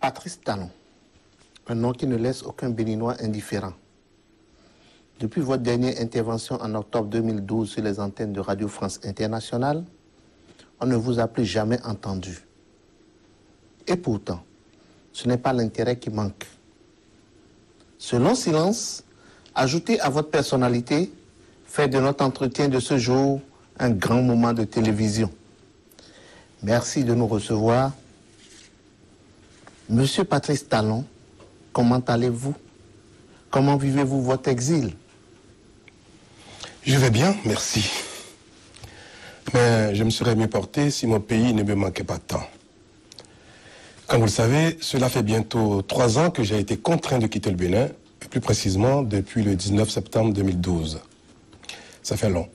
Patrice Talon, un nom qui ne laisse aucun Béninois indifférent. Depuis votre dernière intervention en octobre 2012 sur les antennes de Radio France Internationale, on ne vous a plus jamais entendu. Et pourtant, ce n'est pas l'intérêt qui manque. Ce long silence, ajouté à votre personnalité, fait de notre entretien de ce jour un grand moment de télévision. Merci de nous recevoir. Monsieur Patrice Talon, comment allez-vous? Comment vivez-vous votre exil? Je vais bien, merci. Mais je me serais mieux porté si mon pays ne me manquait pas tant. Comme vous le savez, cela fait bientôt 3 ans que j'ai été contraint de quitter le Bénin, et plus précisément depuis le 19 septembre 2012. Ça fait long.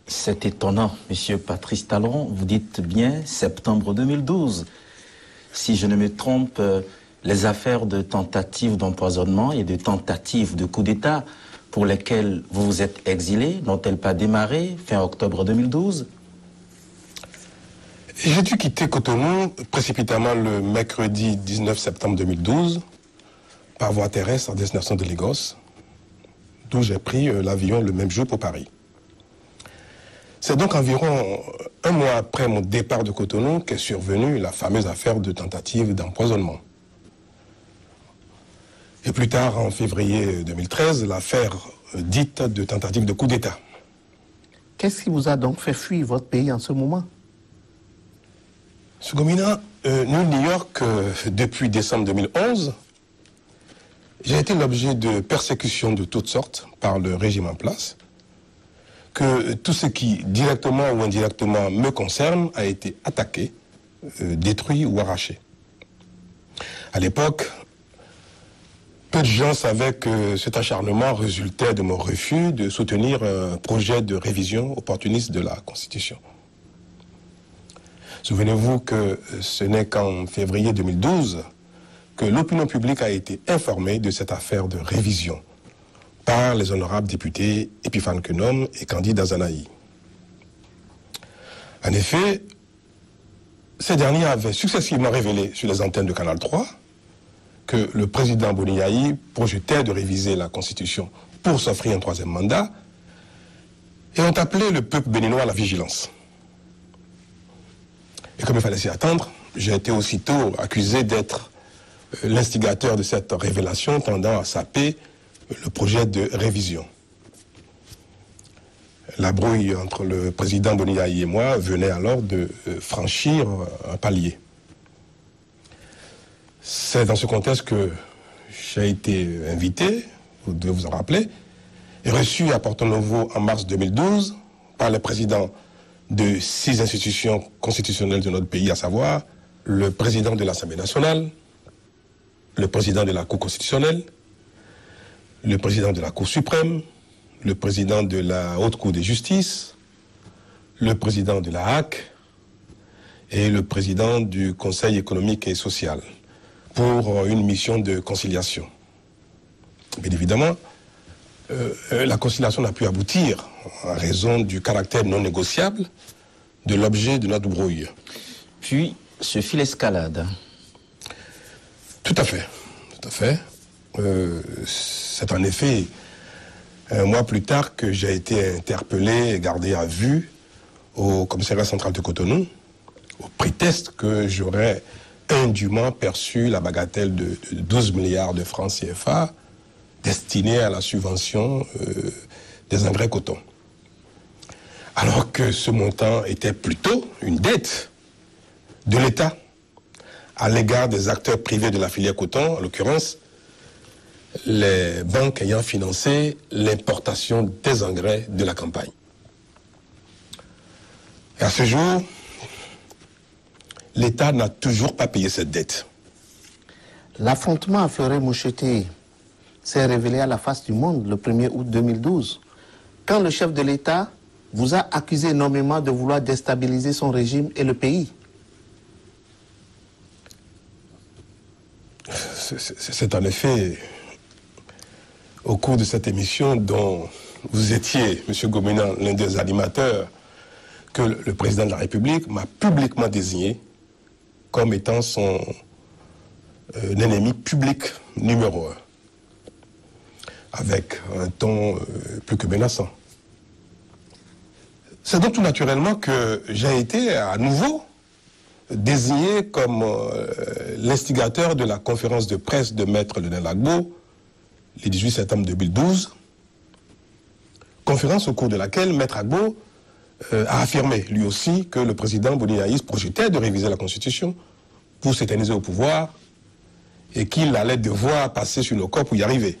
C'est étonnant, monsieur Patrice Talon, vous dites bien septembre 2012. Si je ne me trompe, les affaires de tentatives d'empoisonnement et de tentatives de coup d'État pour lesquelles vous vous êtes exilé, n'ont-elles pas démarré fin octobre 2012? J'ai dû quitter Cotonou précipitamment le mercredi 19 septembre 2012 par voie terrestre en destination de Lagos, d'où j'ai pris l'avion le même jour pour Paris. C'est donc environ 1 mois après mon départ de Cotonou qu'est survenue la fameuse affaire de tentative d'empoisonnement. Et plus tard, en février 2013, l'affaire dite de tentative de coup d'État. Qu'est-ce qui vous a donc fait fuir votre pays en ce moment? M. Gomina, nul n'ignore que depuis décembre 2011, j'ai été l'objet de persécutions de toutes sortes par le régime en place, que tout ce qui, directement ou indirectement, me concerne a été attaqué, détruit ou arraché. À l'époque, peu de gens savaient que cet acharnement résultait de mon refus de soutenir un projet de révision opportuniste de la Constitution. Souvenez-vous que ce n'est qu'en février 2012 que l'opinion publique a été informée de cette affaire de révision par les honorables députés Epiphane Kenom et Candide Azanaï. En effet, ces derniers avaient successivement révélé sur les antennes de Canal 3 que le président Boni-Yayi projetait de réviser la Constitution pour s'offrir un 3e mandat et ont appelé le peuple béninois à la vigilance. Et comme il fallait s'y attendre, j'ai été aussitôt accusé d'être l'instigateur de cette révélation tendant à saper le projet de révision. La brouille entre le président Boni-Yayi et moi venait alors de franchir un palier. C'est dans ce contexte que j'ai été invité, vous devez vous en rappeler, et reçu à Porto Novo en mars 2012 par le président de 6 institutions constitutionnelles de notre pays, à savoir le président de l'Assemblée nationale, le président de la Cour constitutionnelle, le président de la Cour suprême, le président de la Haute Cour de justice, le président de la HAC et le président du Conseil économique et social pour une mission de conciliation. Bien évidemment, la conciliation n'a pu aboutir en raison du caractère non négociable de l'objet de notre brouille. Puis, ce fut l'escalade. Tout à fait, tout à fait. C'est en effet 1 mois plus tard que j'ai été interpellé et gardé à vue au commissariat central de Cotonou, au prétexte que j'aurais indûment perçu la bagatelle de 12 milliards de francs CFA destinés à la subvention des engrais coton. Alors que ce montant était plutôt une dette de l'État à l'égard des acteurs privés de la filière coton, en l'occurrence les banques ayant financé l'importation des engrais de la campagne. Et à ce jour, l'État n'a toujours pas payé cette dette. L'affrontement à Fleuret-Moucheté s'est révélé à la face du monde le 1er août 2012, quand le chef de l'État vous a accusé énormément de vouloir déstabiliser son régime et le pays. C'est en effet au cours de cette émission dont vous étiez, M. Gomina, l'un des animateurs, que le président de la République m'a publiquement désigné comme étant son l'ennemi public numéro 1, avec un ton plus que menaçant. C'est donc tout naturellement que j'ai été à nouveau désigné comme l'instigateur de la conférence de presse de Maître Lionel Gbagbo le 18 septembre 2012, conférence au cours de laquelle Maître Gbagbo a affirmé lui aussi que le président Boni Yayi projetait de réviser la Constitution pour s'éterniser au pouvoir et qu'il allait devoir passer sur nos corps pour y arriver.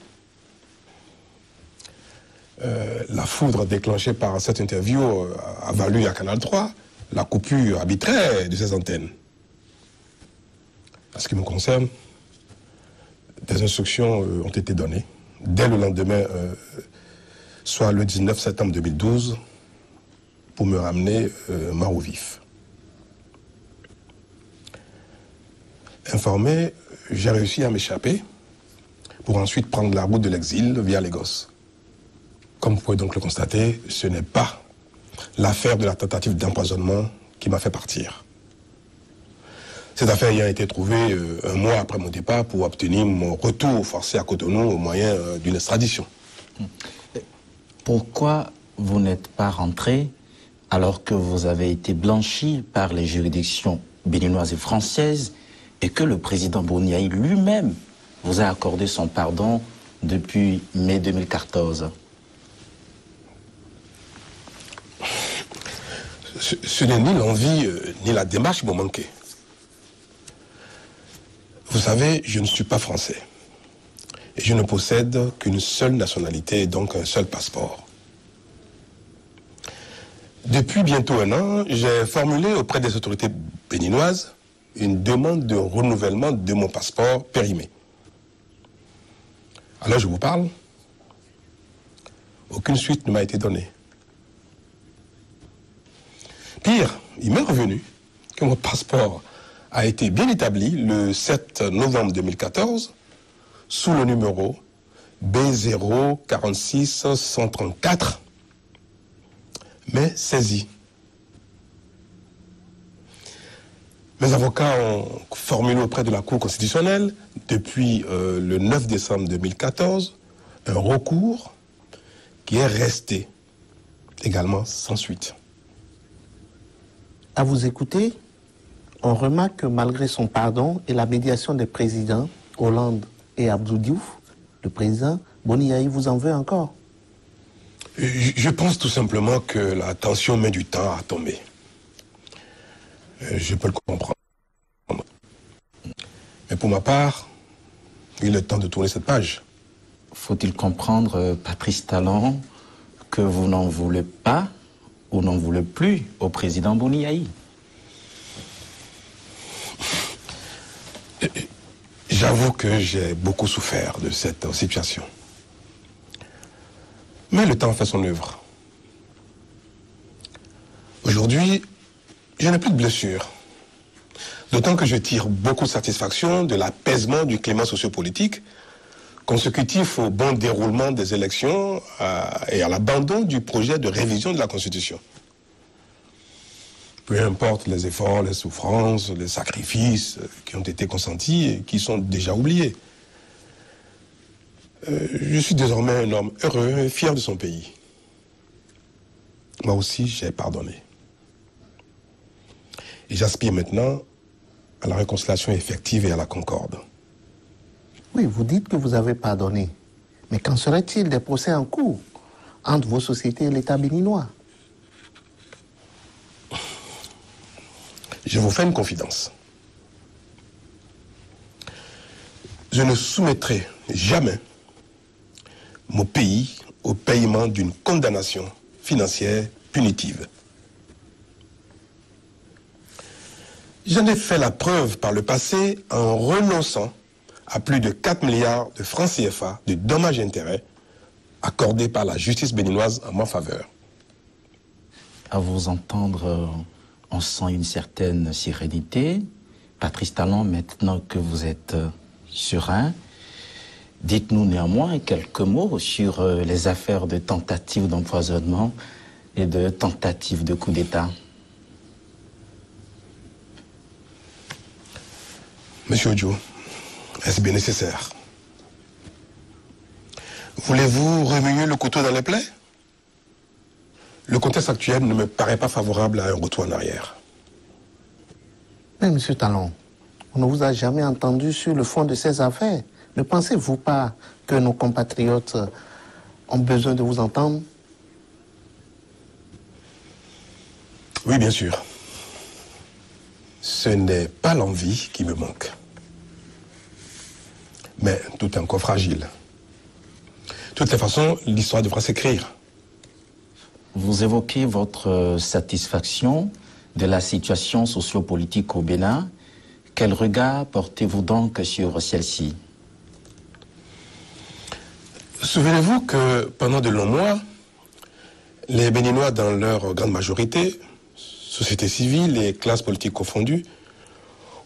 La foudre déclenchée par cette interview a valu à Canal 3 la coupure arbitraire de ces antennes. En ce qui me concerne, des instructions ont été données dès le lendemain, soit le 19 septembre 2012, pour me ramener mort au vif. Informé, j'ai réussi à m'échapper pour ensuite prendre la route de l'exil via Lagos. Comme vous pouvez donc le constater, ce n'est pas l'affaire de la tentative d'empoisonnement qui m'a fait partir. Cette affaire ayant été trouvée un mois après mon départ pour obtenir mon retour forcé à Cotonou au moyen d'une extradition. Pourquoi vous n'êtes pas rentré alors que vous avez été blanchi par les juridictions béninoises et françaises et que le président Boni Yayi lui-même vous a accordé son pardon depuis mai 2014? Ce n'est ni l'envie ni la démarche qui m'ont manqué. Vous savez, je ne suis pas français. Et je ne possède qu'une seule nationalité, donc un seul passeport. Depuis bientôt un an, j'ai formulé auprès des autorités béninoises une demande de renouvellement de mon passeport périmé. Alors je vous parle, aucune suite ne m'a été donnée. Pire, il m'est revenu que mon passeport a été bien établi le 7 novembre 2014 sous le numéro B046134, mais saisi. Mes avocats ont formulé auprès de la Cour constitutionnelle, depuis le 9 décembre 2014, un recours qui est resté également sans suite. À vous écouter, on remarque que malgré son pardon et la médiation des présidents Hollande et Abdou Diouf, le président Boni Yayi vous en veut encore. Je pense tout simplement que la tension met du temps à tomber. Je peux le comprendre. Mais pour ma part, il est temps de tourner cette page. Faut-il comprendre, Patrice Talon, que vous n'en voulez pas ou n'en voulez plus au président Boni Yayi? J'avoue que j'ai beaucoup souffert de cette situation. Mais le temps fait son œuvre. Aujourd'hui, je n'ai plus de blessures. D'autant que je tire beaucoup de satisfaction de l'apaisement du climat sociopolitique consécutif au bon déroulement des élections et à l'abandon du projet de révision de la Constitution. Peu importe les efforts, les souffrances, les sacrifices qui ont été consentis et qui sont déjà oubliés. Je suis désormais un homme heureux et fier de son pays. Moi aussi, j'ai pardonné. Et j'aspire maintenant à la réconciliation effective et à la concorde. Oui, vous dites que vous avez pardonné. Mais qu'en serait-il des procès en cours entre vos sociétés et l'État béninois? Je vous fais une confidence. Je ne soumettrai jamais mon pays au paiement d'une condamnation financière punitive. J'en ai fait la preuve par le passé en renonçant à plus de 4 milliards de francs CFA de dommages et intérêts accordés par la justice béninoise en ma faveur. À vous entendre, on sent une certaine sérénité. Patrice Talon, maintenant que vous êtes serein, dites-nous néanmoins quelques mots sur les affaires de tentatives d'empoisonnement et de tentatives de coup d'État. Monsieur Ojo, Est-ce bien nécessaire? Voulez-vous remuer le couteau dans les plaies? Le contexte actuel ne me paraît pas favorable à un retour en arrière. Mais M. Talon, on ne vous a jamais entendu sur le fond de ces affaires. Ne pensez-vous pas que nos compatriotes ont besoin de vous entendre? Oui, bien sûr. Ce n'est pas l'envie qui me manque. Mais tout est encore fragile. De toutes les façons, l'histoire devra s'écrire. Vous évoquez votre satisfaction de la situation sociopolitique au Bénin. Quel regard portez-vous donc sur celle-ci? Souvenez-vous que pendant de longs mois, les Béninois, dans leur grande majorité, société civile et classes politiques confondues,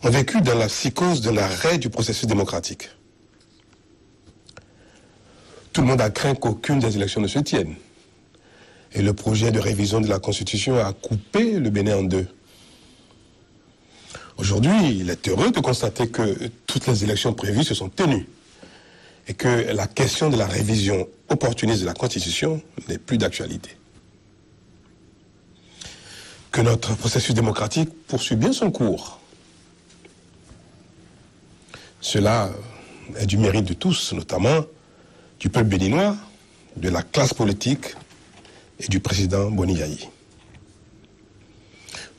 ont vécu dans la psychose de l'arrêt du processus démocratique. Tout le monde a craint qu'aucune des élections ne se tienne. Et le projet de révision de la Constitution a coupé le Bénin en deux. Aujourd'hui, il est heureux de constater que toutes les élections prévues se sont tenues et que la question de la révision opportuniste de la Constitution n'est plus d'actualité. Que notre processus démocratique poursuit bien son cours. Cela est du mérite de tous, notamment du peuple béninois, de la classe politique et du président Boni Yayi.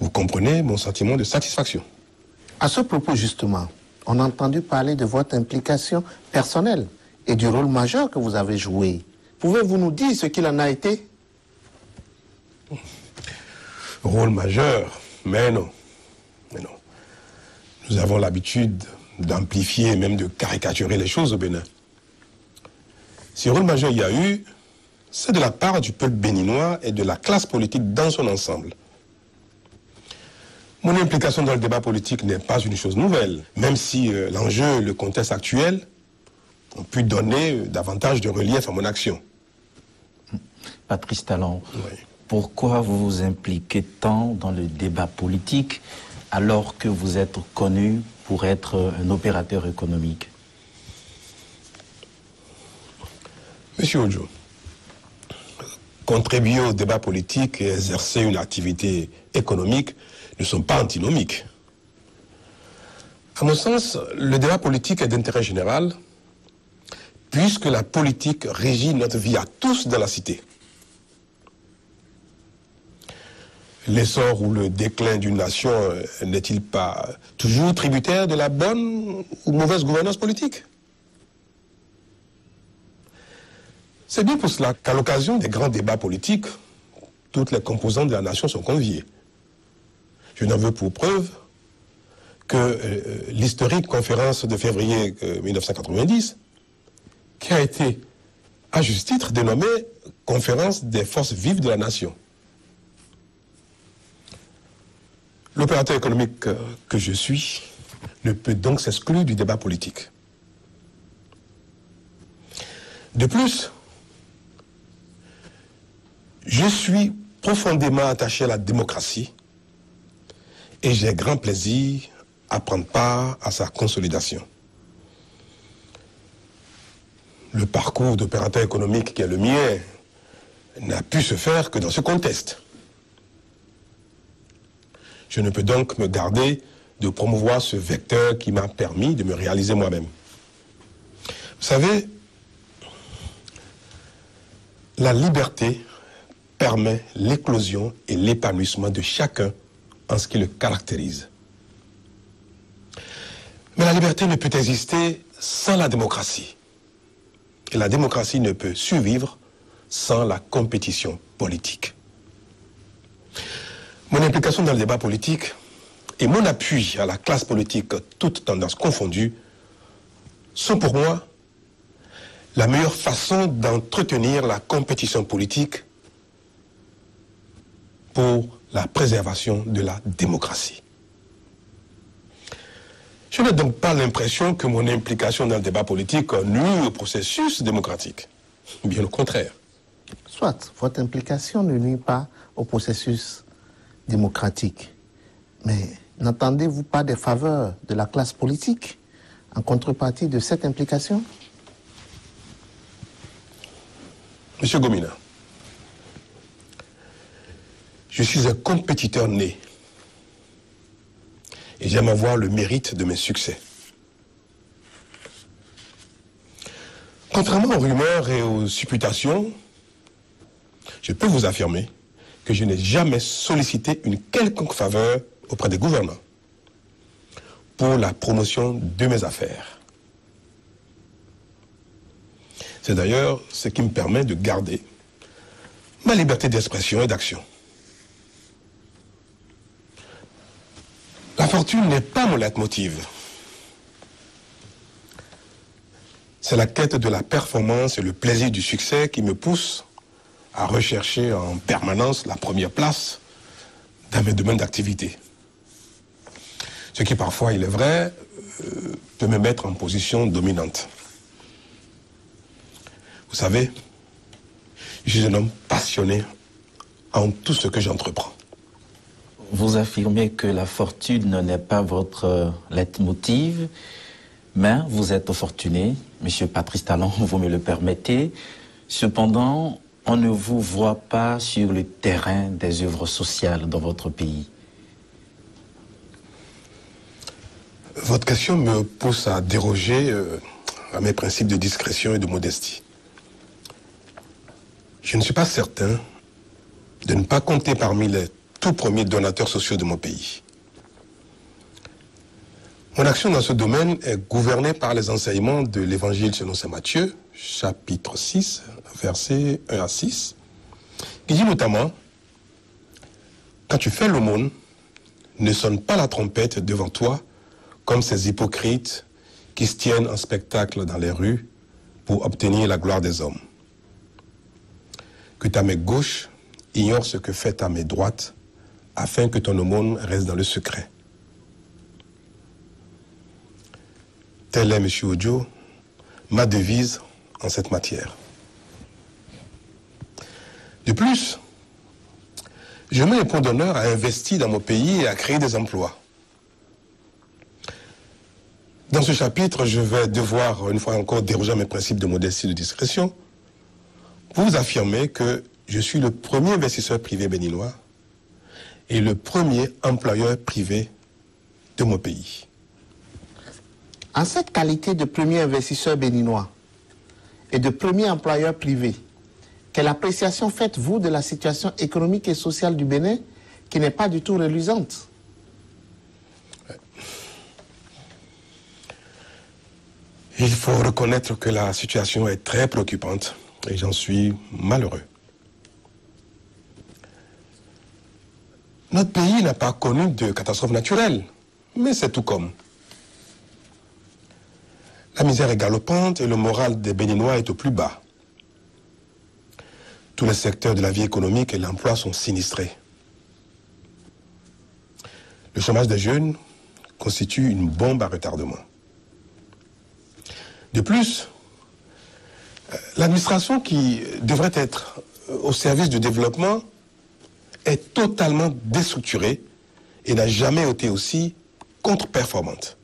Vous comprenez mon sentiment de satisfaction. À ce propos, justement, on a entendu parler de votre implication personnelle et du rôle majeur que vous avez joué. Pouvez-vous nous dire ce qu'il en a été? Rôle majeur, mais non. Mais non. Nous avons l'habitude d'amplifier et même de caricaturer les choses au Bénin. Si rôle majeur il y a eu, c'est de la part du peuple béninois et de la classe politique dans son ensemble. Mon implication dans le débat politique n'est pas une chose nouvelle, même si l'enjeu et le contexte actuel ont pu donner davantage de relief à mon action. Patrice Talon, Oui. Pourquoi vous vous impliquez tant dans le débat politique alors que vous êtes connu pour être un opérateur économique? Monsieur Ojo, contribuer au débat politique et exercer une activité économique ne sont pas antinomiques. À mon sens, le débat politique est d'intérêt général puisque la politique régit notre vie à tous dans la cité. L'essor ou le déclin d'une nation n'est-il pas toujours tributaire de la bonne ou mauvaise gouvernance politique? C'est bien pour cela qu'à l'occasion des grands débats politiques, toutes les composantes de la nation sont conviées. Je n'en veux pour preuve que l'historique conférence de février 1990, qui a été à juste titre dénommée Conférence des forces vives de la nation. L'opérateur économique que je suis ne peut donc s'exclure du débat politique. De plus, je suis profondément attaché à la démocratie et j'ai grand plaisir à prendre part à sa consolidation. Le parcours d'opérateur économique qui est le mien n'a pu se faire que dans ce contexte. Je ne peux donc me garder de promouvoir ce vecteur qui m'a permis de me réaliser moi-même. Vous savez, la liberté permet l'éclosion et l'épanouissement de chacun en ce qui le caractérise. Mais la liberté ne peut exister sans la démocratie. Et la démocratie ne peut survivre sans la compétition politique. Mon implication dans le débat politique et mon appui à la classe politique, toutes tendances confondues, sont pour moi la meilleure façon d'entretenir la compétition politique pour la préservation de la démocratie. Je n'ai donc pas l'impression que mon implication dans le débat politique nuit au processus démocratique. Bien au contraire. Soit, votre implication ne nuit pas au processus démocratique. Mais n'entendez-vous pas des faveurs de la classe politique en contrepartie de cette implication? Monsieur Gomina, je suis un compétiteur né et j'aime avoir le mérite de mes succès. Contrairement aux rumeurs et aux supputations, je peux vous affirmer que je n'ai jamais sollicité une quelconque faveur auprès des gouvernants pour la promotion de mes affaires. C'est d'ailleurs ce qui me permet de garder ma liberté d'expression et d'action. La fortune n'est pas mon leitmotiv. C'est la quête de la performance et le plaisir du succès qui me poussent à rechercher en permanence la première place dans mes domaines d'activité. Ce qui parfois, il est vrai, peut me mettre en position dominante. Vous savez, je suis un homme passionné en tout ce que j'entreprends. Vous affirmez que la fortune n'est pas votre leitmotiv, mais vous êtes fortuné, Monsieur Patrice Talon, vous me le permettez. Cependant, on ne vous voit pas sur le terrain des œuvres sociales dans votre pays. Votre question me pousse à déroger à mes principes de discrétion et de modestie. Je ne suis pas certain de ne pas compter parmi les tout premiers donateurs sociaux de mon pays. Mon action dans ce domaine est gouvernée par les enseignements de l'Évangile selon saint Matthieu, chapitre 6, versets 1 à 6, qui dit notamment « Quand tu fais l'aumône, ne sonne pas la trompette devant toi comme ces hypocrites qui se tiennent en spectacle dans les rues pour obtenir la gloire des hommes. Que ta main gauche ignore ce que fait ta main droite, afin que ton aumône reste dans le secret. » Telle est, M. Ojo, ma devise en cette matière. De plus, je mets un point d'honneur à investir dans mon pays et à créer des emplois. Dans ce chapitre, je vais devoir, une fois encore, déroger à mes principes de modestie et de discrétion pour vous affirmer que je suis le premier investisseur privé béninois et le premier employeur privé de mon pays. En cette qualité de premier investisseur béninois et de premier employeur privé, quelle appréciation faites-vous de la situation économique et sociale du Bénin qui n'est pas du tout reluisante? Il faut reconnaître que la situation est très préoccupante et j'en suis malheureux. Notre pays n'a pas connu de catastrophe naturelle, mais c'est tout comme. La misère est galopante et le moral des Béninois est au plus bas. Tous les secteurs de la vie économique et l'emploi sont sinistrés. Le chômage des jeunes constitue une bombe à retardement. De plus, l'administration qui devrait être au service du développement est totalement déstructurée et n'a jamais été aussi contre-performante.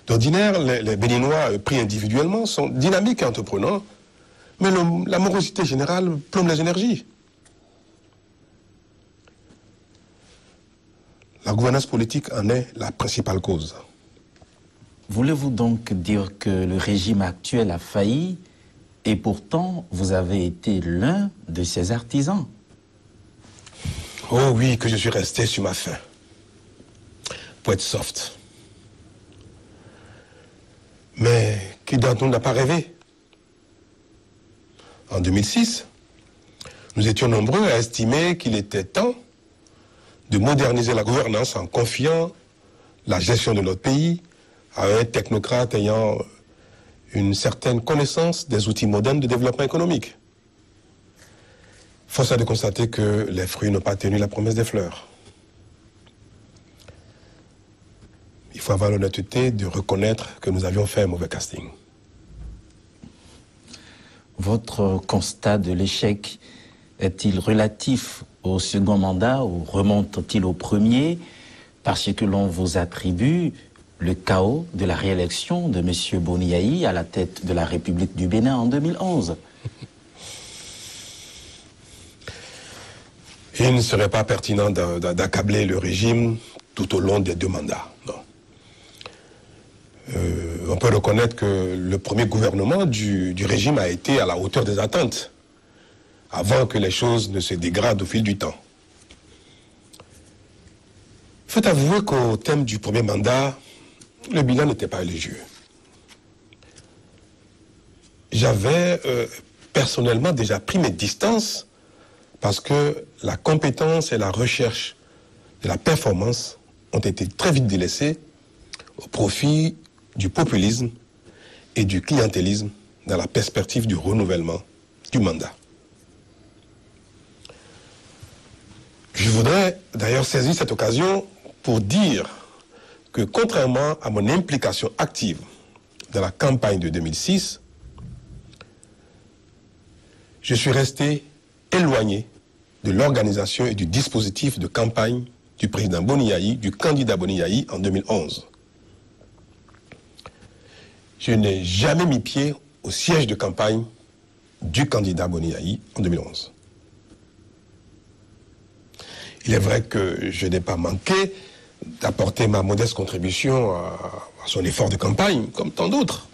D'ordinaire, les Béninois pris individuellement sont dynamiques et entreprenants, mais la morosité générale plombe les énergies. La gouvernance politique en est la principale cause. Voulez-vous donc dire que le régime actuel a failli et pourtant vous avez été l'un de ses artisans? Oh oui, que je suis resté sur ma faim. Pour être soft. Mais qui d'entre nous n'a pas rêvé? En 2006, nous étions nombreux à estimer qu'il était temps de moderniser la gouvernance en confiant la gestion de notre pays à un technocrate ayant une certaine connaissance des outils modernes de développement économique. Force est de constater que les fruits n'ont pas tenu la promesse des fleurs. Il faut avoir l'honnêteté de reconnaître que nous avions fait un mauvais casting. Votre constat de l'échec est-il relatif au second mandat ou remonte-t-il au premier parce que l'on vous attribue le chaos de la réélection de M. Boni Yayi à la tête de la République du Bénin en 2011. Il ne serait pas pertinent d'accabler le régime tout au long des 2 mandats. Non. On peut reconnaître que le premier gouvernement du régime a été à la hauteur des attentes, avant que les choses ne se dégradent au fil du temps. Il faut avouer qu'au thème du premier mandat, le bilan n'était pas élogieux. J'avais personnellement déjà pris mes distances parce que la compétence et la recherche de la performance ont été très vite délaissées au profit du populisme et du clientélisme dans la perspective du renouvellement du mandat. Je voudrais d'ailleurs saisir cette occasion pour dire que contrairement à mon implication active dans la campagne de 2006, je suis resté éloigné de l'organisation et du dispositif de campagne du président Boni Yayi, du candidat Boni Yayi en 2011. Je n'ai jamais mis pied au siège de campagne du candidat Boni Yayi en 2011. Il est vrai que je n'ai pas manqué d'apporter ma modeste contribution à son effort de campagne, comme tant d'autres.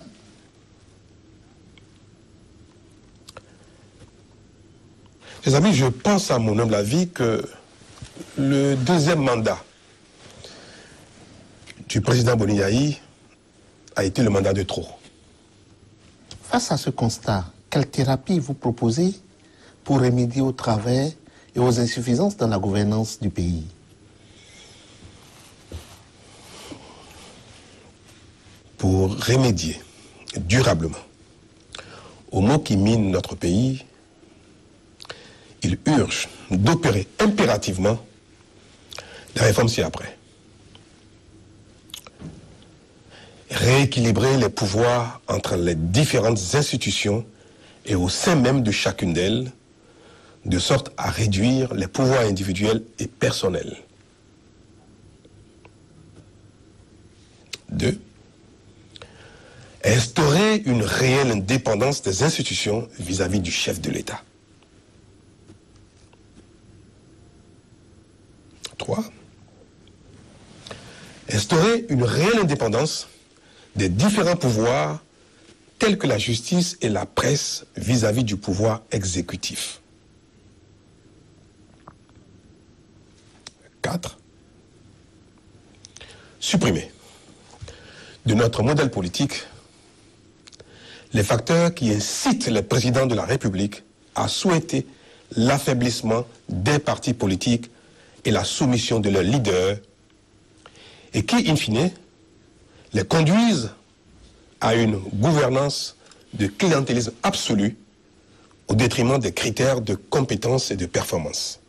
Mes amis, je pense à mon humble avis que le 2e mandat du président Boni Yayi a été le mandat de trop. Face à ce constat, quelle thérapie vous proposez pour remédier aux travers et aux insuffisances dans la gouvernance du pays? Pour remédier durablement aux maux qui minent notre pays, il urge d'opérer impérativement la réforme ci-après. Rééquilibrer les pouvoirs entre les différentes institutions et au sein même de chacune d'elles, de sorte à réduire les pouvoirs individuels et personnels. 2. Instaurer une réelle indépendance des institutions vis-à-vis du chef de l'État. 3. Instaurer une réelle indépendance des différents pouvoirs tels que la justice et la presse vis-à-vis du pouvoir exécutif. 4. Supprimer de notre modèle politique les facteurs qui incitent les présidents de la République à souhaiter l'affaiblissement des partis politiques et la soumission de leurs leaders, et qui, in fine, les conduisent à une gouvernance de clientélisme absolu au détriment des critères de compétence et de performance.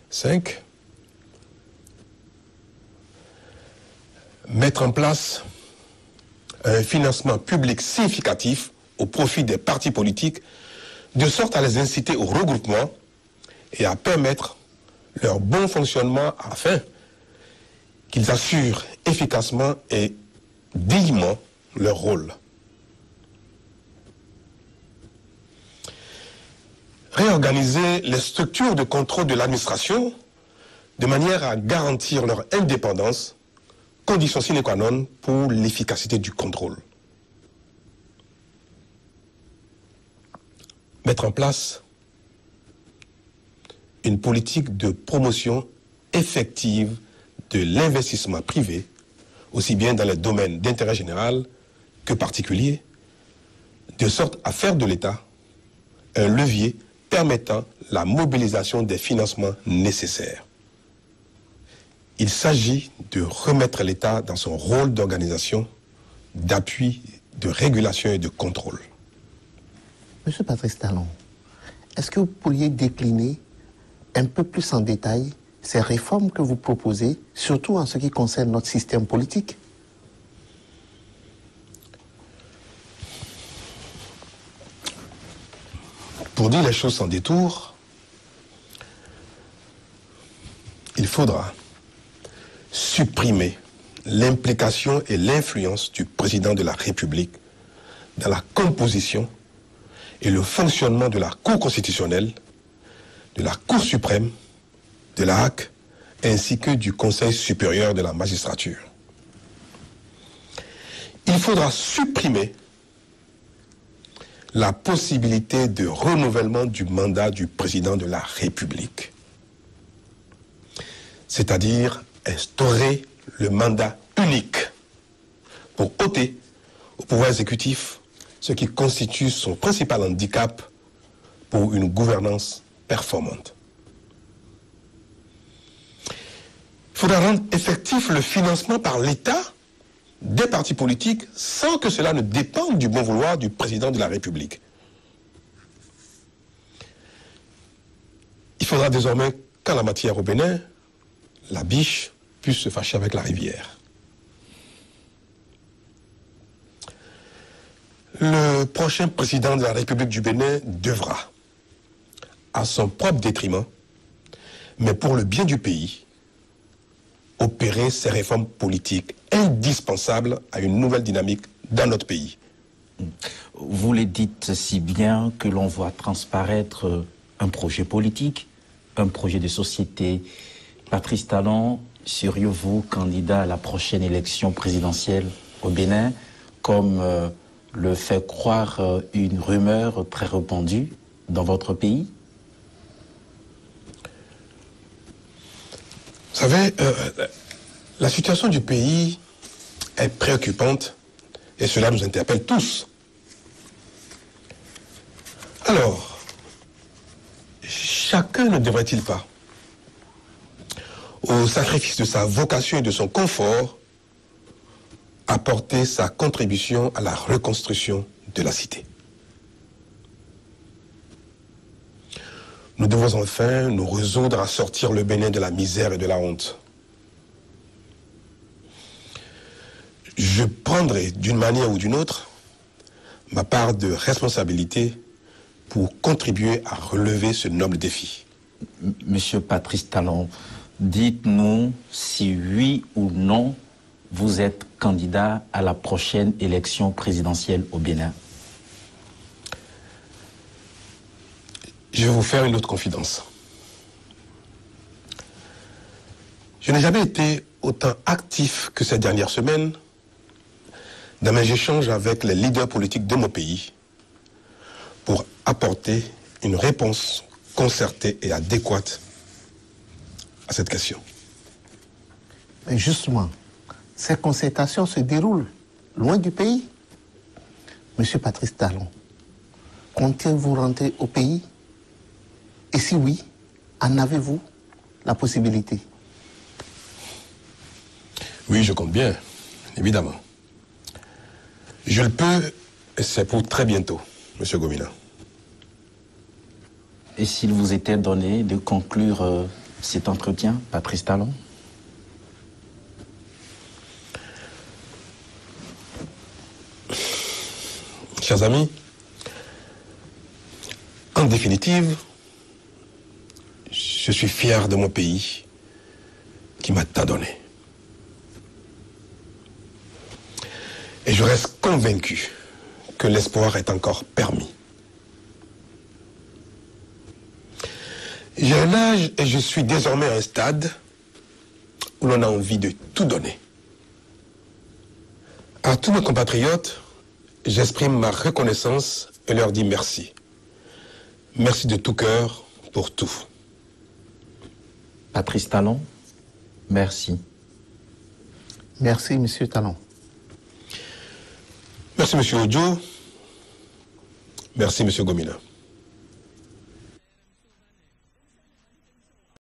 5. Mettre en place un financement public significatif au profit des partis politiques, de sorte à les inciter au regroupement et à permettre leur bon fonctionnement afin qu'ils assurent efficacement et dignement leur rôle. Réorganiser les structures de contrôle de l'administration de manière à garantir leur indépendance, condition sine qua non pour l'efficacité du contrôle. Mettre en place une politique de promotion effective de l'investissement privé, aussi bien dans les domaines d'intérêt général que particulier, de sorte à faire de l'État un levier permettant la mobilisation des financements nécessaires. Il s'agit de remettre l'État dans son rôle d'organisation, d'appui, de régulation et de contrôle. Monsieur Patrice Talon, est-ce que vous pourriez décliner un peu plus en détail ces réformes que vous proposez, surtout en ce qui concerne notre système politique? Pour dire les choses sans détour, il faudra supprimer l'implication et l'influence du président de la République dans la composition et le fonctionnement de la Cour constitutionnelle, de la Cour suprême, de la HAC, ainsi que du Conseil supérieur de la magistrature. Il faudra supprimer la possibilité de renouvellement du mandat du président de la République, c'est-à-dire instaurer le mandat unique pour ôter au pouvoir exécutif ce qui constitue son principal handicap pour une gouvernance performante. Il faudra rendre effectif le financement par l'État des partis politiques sans que cela ne dépende du bon vouloir du président de la République. Il faudra désormais qu'en la matière au Bénin, la biche puisse se fâcher avec la rivière. Le prochain président de la République du Bénin devra, à son propre détriment, mais pour le bien du pays, opérer ces réformes politiques indispensables à une nouvelle dynamique dans notre pays. Vous le dites si bien que l'on voit transparaître un projet politique, un projet de société. Patrice Talon, seriez-vous candidat à la prochaine élection présidentielle au Bénin, comme le fait croire une rumeur très répandue dans votre pays? Vous savez, la situation du pays est préoccupante et cela nous interpelle tous. Alors, chacun ne devrait-il pas, au sacrifice de sa vocation et de son confort, apporter sa contribution à la reconstruction de la cité? Nous devons enfin nous résoudre à sortir le Bénin de la misère et de la honte. Je prendrai d'une manière ou d'une autre ma part de responsabilité pour contribuer à relever ce noble défi. Monsieur Patrice Talon, dites-nous si oui ou non vous êtes candidat à la prochaine élection présidentielle au Bénin. Je vais vous faire une autre confidence. Je n'ai jamais été autant actif que ces dernières semaines dans mes échanges avec les leaders politiques de mon pays pour apporter une réponse concertée et adéquate à cette question. Mais justement, ces concertations se déroulent loin du pays. Monsieur Patrice Talon, comptez-vous rentrer au pays? Et si oui, en avez-vous la possibilité? Oui, je compte bien, évidemment. Je le peux, et c'est pour très bientôt, Monsieur Gomina. Et s'il vous était donné de conclure cet entretien, Patrice Talon? Chers amis, en définitive, je suis fier de mon pays qui m'a tant donné. Et je reste convaincu que l'espoir est encore permis. J'ai un âge et je suis désormais à un stade où l'on a envie de tout donner. À tous mes compatriotes, j'exprime ma reconnaissance et leur dis merci. Merci de tout cœur pour tout. Patrice Talon, merci. Merci, Monsieur Talon. Merci, Monsieur Ojo. Merci, Monsieur Gomina.